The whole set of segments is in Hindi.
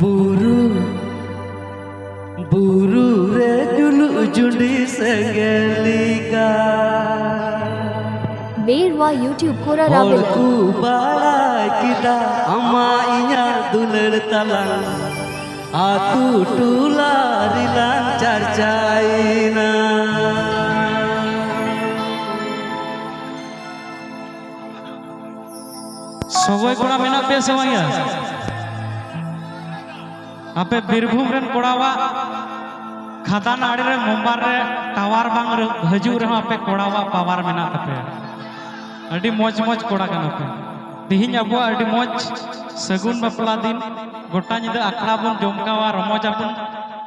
buru buru re dulu jundi sengelika Berwa YouTube Kora Rabila Olku balai kita ama inya duler talang Atu tularilan carcaina সবাই কোড়া মেনা পে সবাইয়া আপে বীরভূম রেন কোড়াওয়া খাদা নাড়ি রে মুম্বার রে টাওয়ার বাং হজু রে আপে কোড়াওয়া পাওয়ার মেনা তাপে আডি মজ মজ কোড়া কানা পে তিহিñ আবো আডি মজ সগুন বাপলা দিন গোটা নিদা আখড়া বন জমকাওয়া রমজ আবন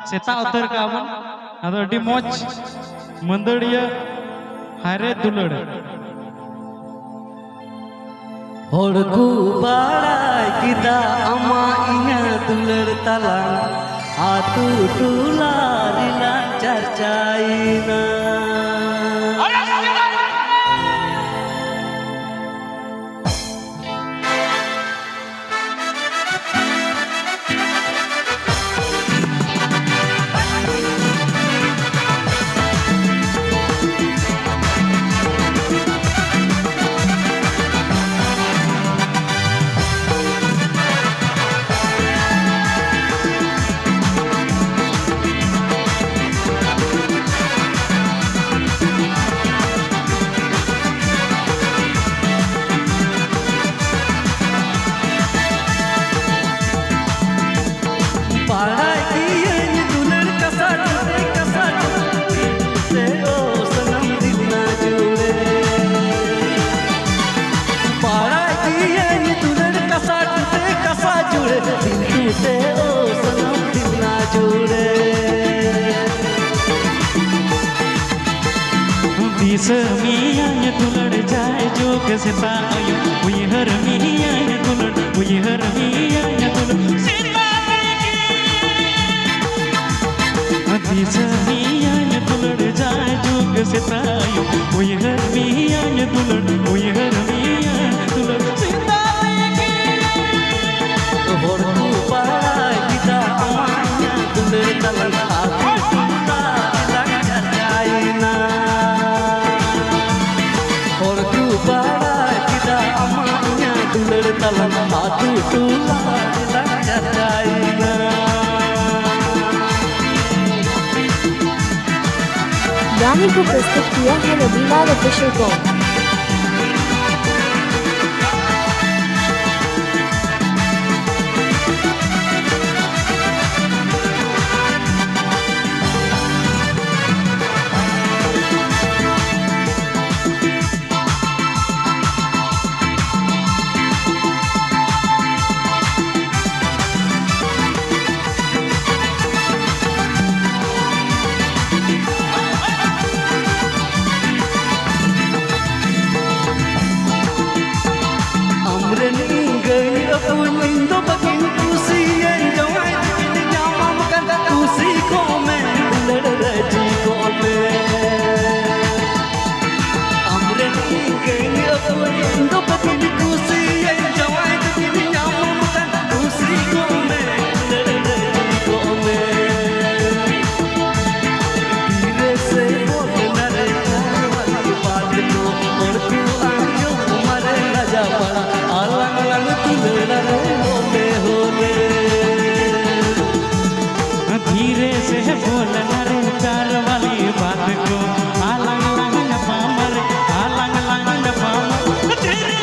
সেতা উতর কা আবন আদো আডি মজ মন্দড়িয়া হায়রে দুলড় Olku balai kita ama inya duler talang Atu tularilan carcaina Semianya tular jai juga seta ayu Uyhar miyanya tular Uyhar miyanya tular Seta Adi semianya tular jai juga seta ayu Uyhar miyanya tular Uyhar miyanya tular Seta Olku balai kita ama inya duler talang Atu tularilan carcaina Balai kita amanya duler talang Atu tularilan carcaina गाने को प्रस्तुत किया है रविवार ऑफिशियल को धीरे से बोलना रे प्यार वाली बात को आलंग लंग पामर आलंग लंग पामर तेरे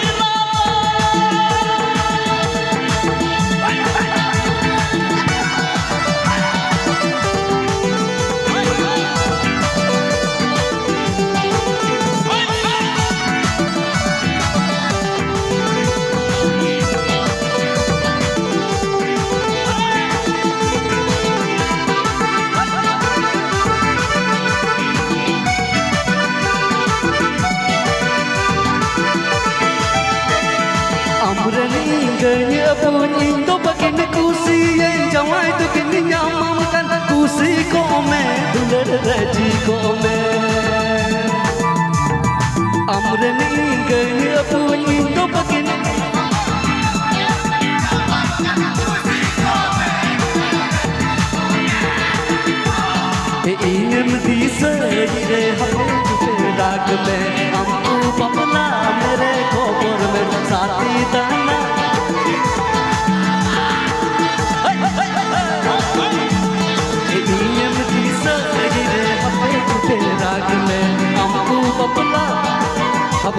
Indo bakin kusi yang jawai tu kini nyamamkan kusi kome duler raji kome amreni gaya pun Indo bakin kusi kome राग में हमको बपला मेरे खबर में साथी दाना राग में हमको बपला अब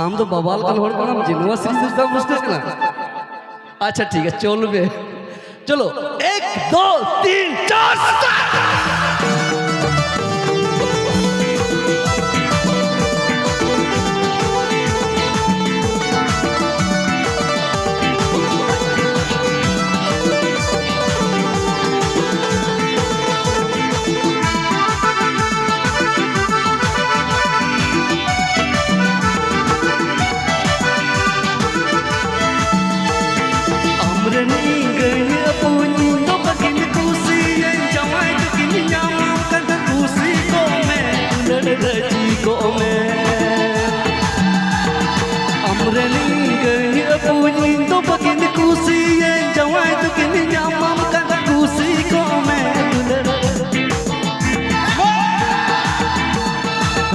आम तो बवाल कल होड़ कना जिनवा श्री सब मुश्किल कना अच्छा ठीक है चलो बे चलो 1 2 3 4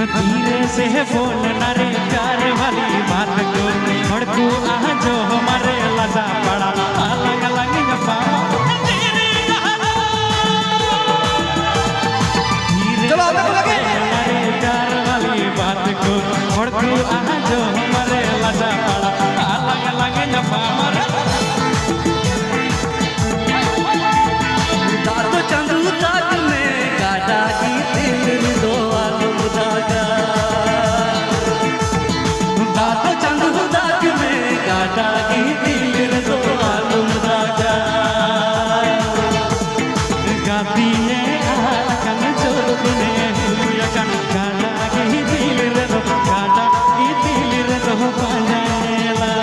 धीरे से बोलना रे प्यार वाली बात को और तू आ जो हमारे लजा पड़ा अलग अलग पामा धीरे से बोलना रे प्यार वाली बात को और तू आ जो हमारे लजा पड़ा अलग अलग पामा दादो चंदू दाग में गाड़ा की दिल दो आलम दागा दादो चंदू दाग में गाड़ा की दिल दो आलम दागा गाती है आलकन जोड़ने हुआ कन गाड़ा की दिल दो गाड़ा की दिल दो पाजानेला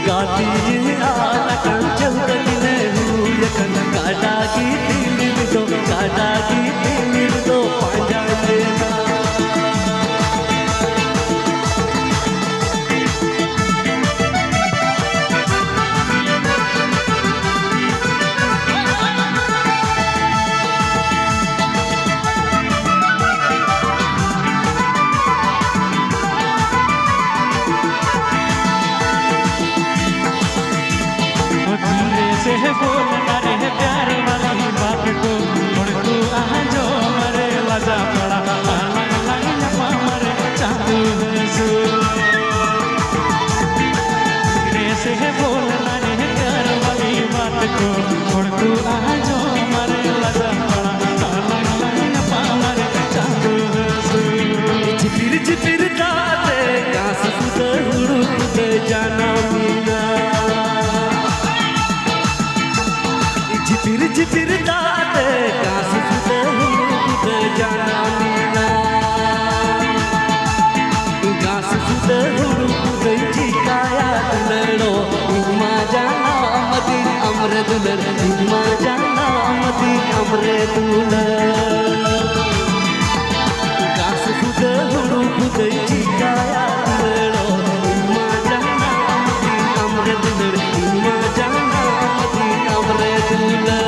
गाती है आलकन जोड़ने हुआ कन गाड़ा की दिल दो गाड़ा की दिल दो पाजानेला धीरे से बोलना रे प्यार वाली बात को और तू आ जो मरे लजा पड़ा अलग अलग मरे चाहू धीरे से बोलना रे प्यार वाली बात को और तू आ जो मरे लजा पड़ा अलग अलग मरे चाहू चिपिर चिपिर दाते कास सुते हुड़ुते जाना मीना चिपिर चिपिर दाते कास सुते हुड़ुते जाना मीना कास सुते हुड़ुते चिकाया दुलड़ो इमा जाना मदी अमरे दुलड़ इमा जाना मदी अमरे दुलड़ कास सुते हुड़ुते चिकाया दुलड़ो इमा जाना मदी अमरे दुलड़ इमा जाना मदी अमरे दुलड़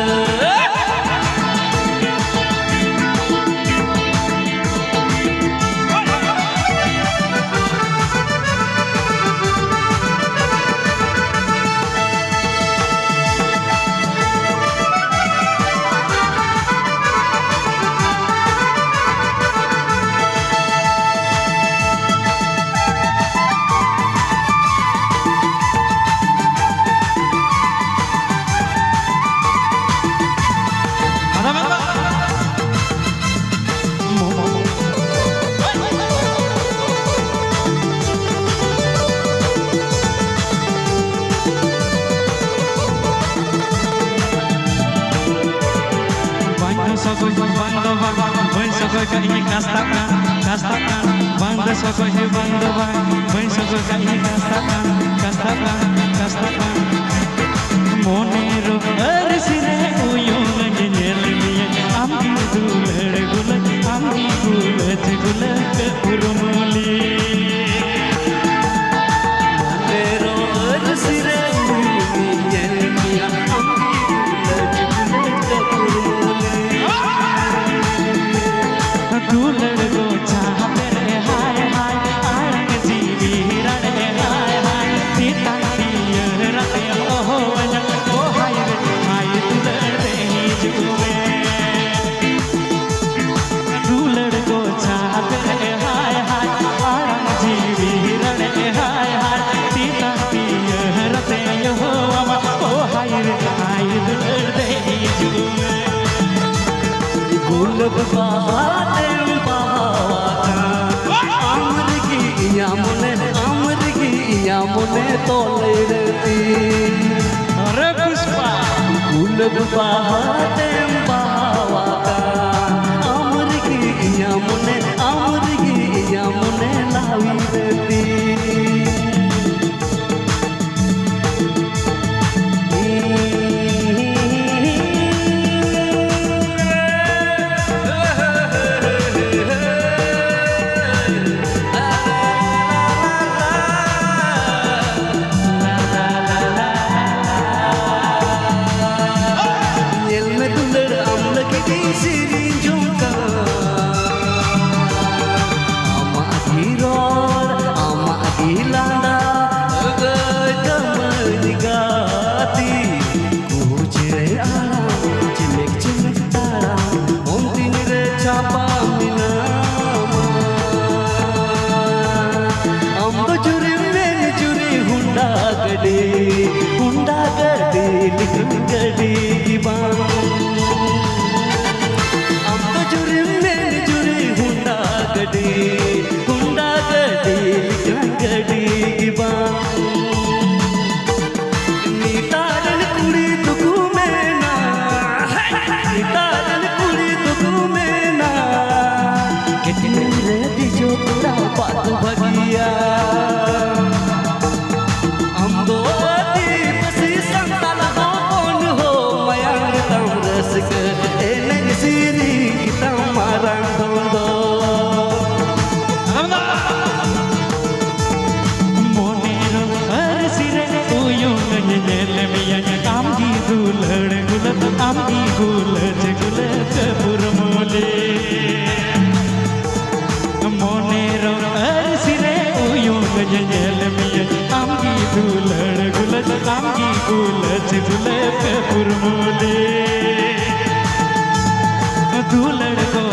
Monero, arsire uyong nyel miye, amdi dulhar gulak, amdi gulat gulak urmuli. Monero, arsire uyong nyel miye, amdi gulat gulak urmuli. गुलाब बाहातेम बाहावा अमरगी यामुने तोले रती अरे पुष्पा गुलाब बाहातेम बाहावा अमरगी यामुने लावी रती हुंडा गड्डी निकल गड्डी बाम हम तो जुरे में जुरे हुंडा गड्डी निकल गड्डी बाम नीतारन कुड़ी दुकू में ना कितने रे दिजो पूरा बात भगिया आमगी गुलज गुलज पुरमोले मोनेरो सिरे उयुंग जल मिय आमगी दुलड़ गुलज आमगी गुलज गुलज पुरमोले दुलड़ को